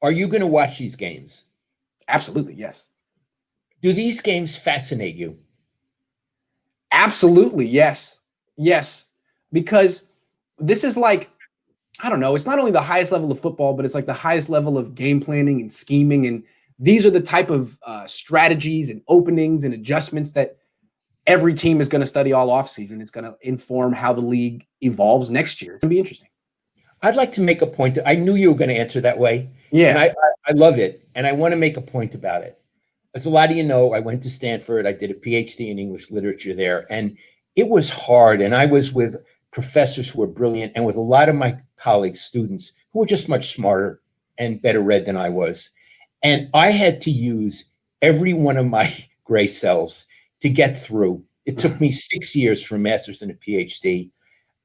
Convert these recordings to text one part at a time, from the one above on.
Are you going to watch these games? Absolutely, yes. Do these games fascinate you? Absolutely, yes. Yes. Because this is like, I don't know, it's not only the highest level of football, but it's like the highest level of game planning and scheming. And these are the type of strategies and openings and adjustments that every team is going to study all offseason. It's going to inform how the league evolves next year. It's going to be interesting. I'd like to make a point. I knew you were going to answer that way. Yeah. And I love it. And I want to make a point about it. As a lot of you know, I went to Stanford. I did a PhD in English literature there. And it was hard. And I was with professors who were brilliant and with a lot of my colleagues, students, who were just much smarter and better read than I was. And I had to use every one of my gray cells to get through. It took me 6 years for a master's and a PhD.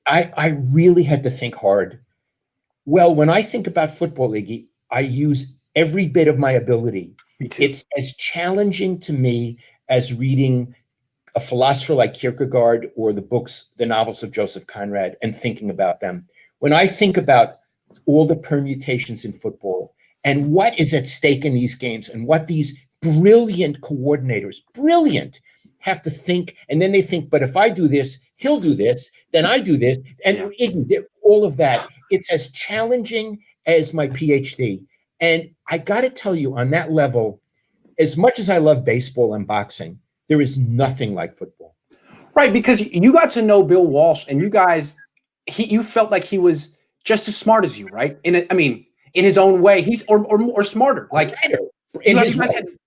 I really had to think hard. Well, when I think about football, Iggy, I use every bit of my ability. Me too. It's as challenging to me as reading a philosopher like Kierkegaard or the novels of Joseph Conrad and thinking about them. When I think about all the permutations in football and what is at stake in these games and what these brilliant coordinators, have to think, and then they think, but if I do this, he'll do this, then I do this, and all of that. It's as challenging as my PhD. And I got to tell you, on that level, as much as I love baseball and boxing, there is nothing like football. Right, because you got to know Bill Walsh, and you felt like he was just as smart as you, right? In his own way, he's or smarter. Like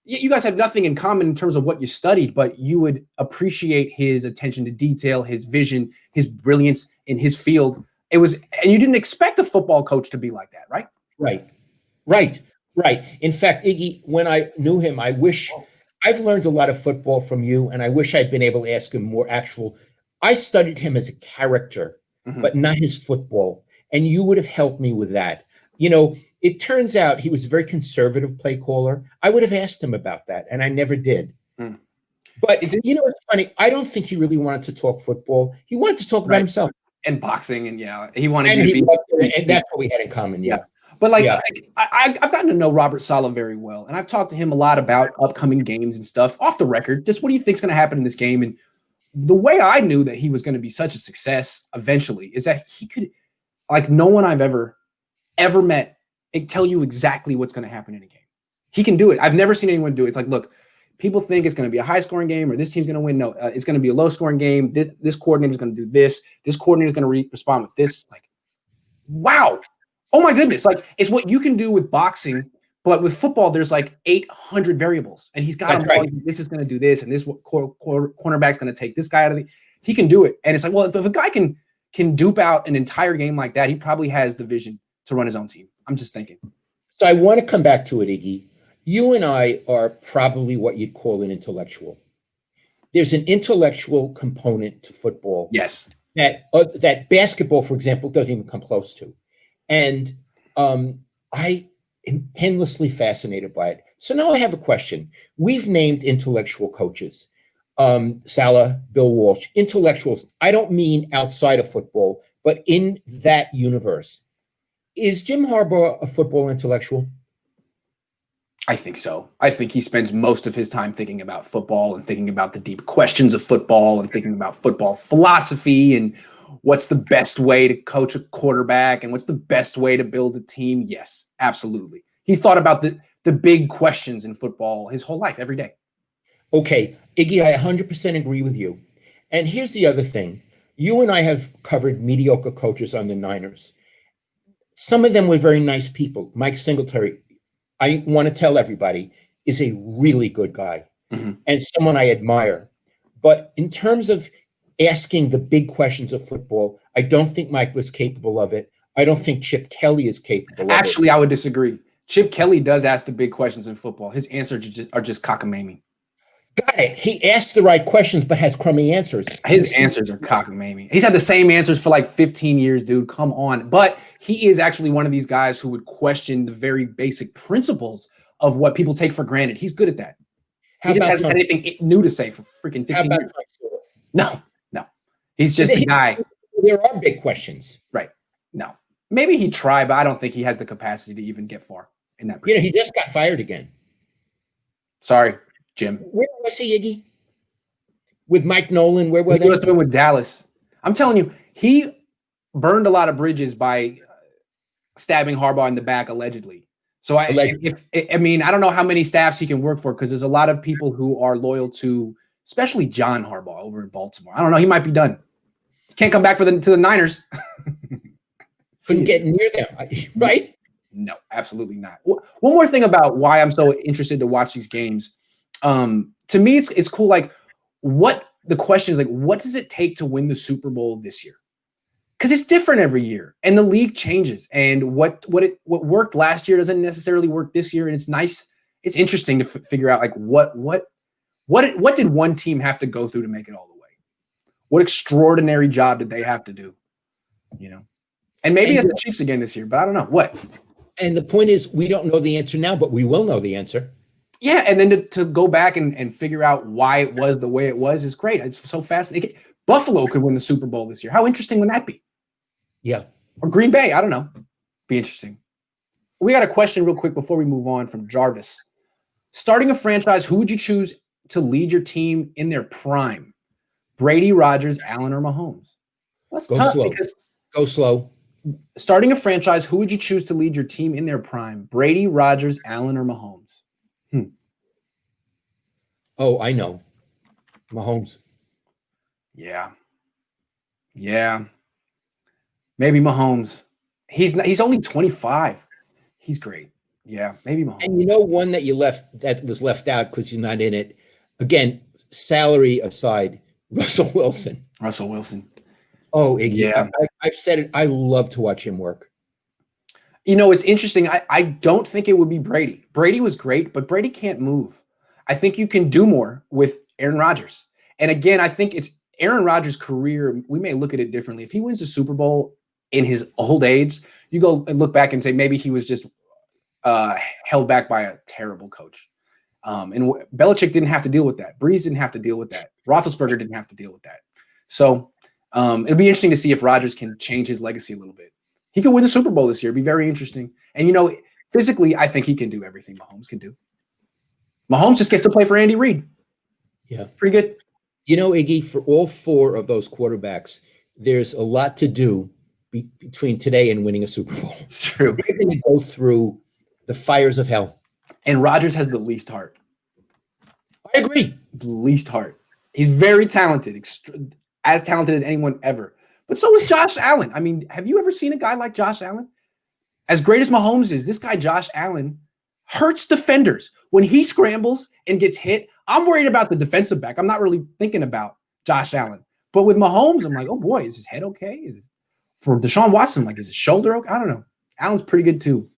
you guys have nothing in common in terms of what you studied, but you would appreciate his attention to detail, his vision, his brilliance in his field. And you didn't expect a football coach to be like that, right? Right. In fact, Iggy, when I knew him, I've learned a lot of football from you, and I wish I'd been able to ask him more I studied him as a character, but not his football. And you would have helped me with that. It turns out he was a very conservative play caller. I would have asked him about that, and I never did. But it's funny. I don't think he really wanted to talk football. He wanted to talk about himself and boxing, and he wanted and you to be. And that's what we had in common. Yeah. But I've gotten to know Robert Saleh very well, and I've talked to him a lot about upcoming games and stuff off the record. Just what do you think is going to happen in this game? And the way I knew that he was going to be such a success eventually is that he could, like no one I've ever met, tell you exactly what's going to happen in a game. He can do it. I've never seen anyone do it. It's like, look, people think it's going to be a high-scoring game or this team's going to win. No, it's going to be a low-scoring game. This coordinator is going to do this. This coordinator is going to respond with this. Like, wow. Oh, my goodness. Like, it's what you can do with boxing, but with football, there's like 800 variables. And he's got this is going to do this, and this cornerback's going to take this guy out of the – he can do it. And it's like, well, if a guy can dupe out an entire game like that, he probably has the vision to run his own team. I'm just thinking. So I want to come back to it, Iggy. You and I are probably what you'd call an intellectual. There's an intellectual component to football. Yes. That basketball, for example, doesn't even come close to. And I am endlessly fascinated by it. So now I have a question. We've named intellectual coaches. Saleh, Bill Walsh, intellectuals. I don't mean outside of football, but in that universe. Is Jim Harbaugh a football intellectual? I think so. I think he spends most of his time thinking about football and thinking about the deep questions of football and thinking about football philosophy and what's the best way to coach a quarterback and what's the best way to build a team. Yes, absolutely. He's thought about the big questions in football his whole life, every day. Okay, Iggy, I 100% agree with you. And here's the other thing. You and I have covered mediocre coaches on the Niners. Some of them were very nice people. Mike Singletary, I want to tell everybody, is a really good guy and someone I admire. But in terms of asking the big questions of football, I don't think Mike was capable of it. I don't think Chip Kelly is capable of it. Actually, I would disagree. Chip Kelly does ask the big questions in football. His answers are just cockamamie. Got it. He asks the right questions, but has crummy answers. His answers are cockamamie. He's had the same answers for like 15 years, dude. Come on. But he is actually one of these guys who would question the very basic principles of what people take for granted. He's good at that. He just hasn't had anything new to say for freaking 15 years. No. He's just a guy. There are big questions. Right. No. Maybe he'd try, but I don't think he has the capacity to even get far in that You know, position. he just got fired again. Sorry, Jim. Where was he, Iggy? With Mike Nolan, where were He they? was doing with Dallas. I'm telling you, he burned a lot of bridges by stabbing Harbaugh in the back, allegedly. So I mean, I don't know how many staffs he can work for, because there's a lot of people who are loyal to, especially John Harbaugh over in Baltimore. I don't know. He might be done. Can't come back to the Niners. Couldn't get near them, right? No, absolutely not. One more thing about why I'm so interested to watch these games. To me, it's cool. Like, what the question is, like, what does it take to win the Super Bowl this year? Because it's different every year, and the league changes. And what worked last year doesn't necessarily work this year. And it's nice. It's interesting to figure out, like, what did one team have to go through to make it all the way? What extraordinary job did they have to do? You know, and maybe it's the Chiefs again this year, but I don't know what. And the point is, we don't know the answer now, but we will know the answer. Yeah, and then to go back and figure out why it was the way it was is great. It's so fascinating. Buffalo could win the Super Bowl this year. How interesting would that be? Yeah. Or Green Bay, I don't know. Be interesting. We got a question real quick before we move on from Jarvis. Starting a franchise, who would you choose to lead your team in their prime? Brady, Rodgers, Allen, or Mahomes? That's tough because go slow. Starting a franchise, who would you choose to lead your team in their prime? Brady, Rodgers, Allen, or Mahomes? Oh, I know. Mahomes. Yeah. Maybe Mahomes. He's only 25. He's great. Yeah, maybe Mahomes. And you know, one that was left out because you're not in it. Again, salary aside, Russell Wilson. Oh, Iggy, yeah. I've said it. I love to watch him work. You know, it's interesting. I don't think it would be Brady. Brady was great, but Brady can't move. I think you can do more with Aaron Rodgers. And again, I think it's Aaron Rodgers' career. We may look at it differently. If he wins the Super Bowl in his old age, you go and look back and say maybe he was just held back by a terrible coach. And Belichick didn't have to deal with that. Breeze didn't have to deal with that. Roethlisberger didn't have to deal with that. So it'll be interesting to see if Rodgers can change his legacy a little bit. He could win the Super Bowl this year. It'd be very interesting. And, you know, physically, I think he can do everything Mahomes can do. Mahomes just gets to play for Andy Reid. Yeah. Pretty good. You know, Iggy, for all four of those quarterbacks, there's a lot to do between today and winning a Super Bowl. It's true. They're going to go through the fires of hell. And Rodgers has the least heart. I agree. The least heart. He's very talented, as talented as anyone ever. But so is Josh Allen. I mean, have you ever seen a guy like Josh Allen? As great as Mahomes is, this guy Josh Allen hurts defenders. When he scrambles and gets hit, I'm worried about the defensive back. I'm not really thinking about Josh Allen. But with Mahomes, I'm like, oh boy, is his head okay? For Deshaun Watson, like, is his shoulder okay? I don't know. Allen's pretty good too.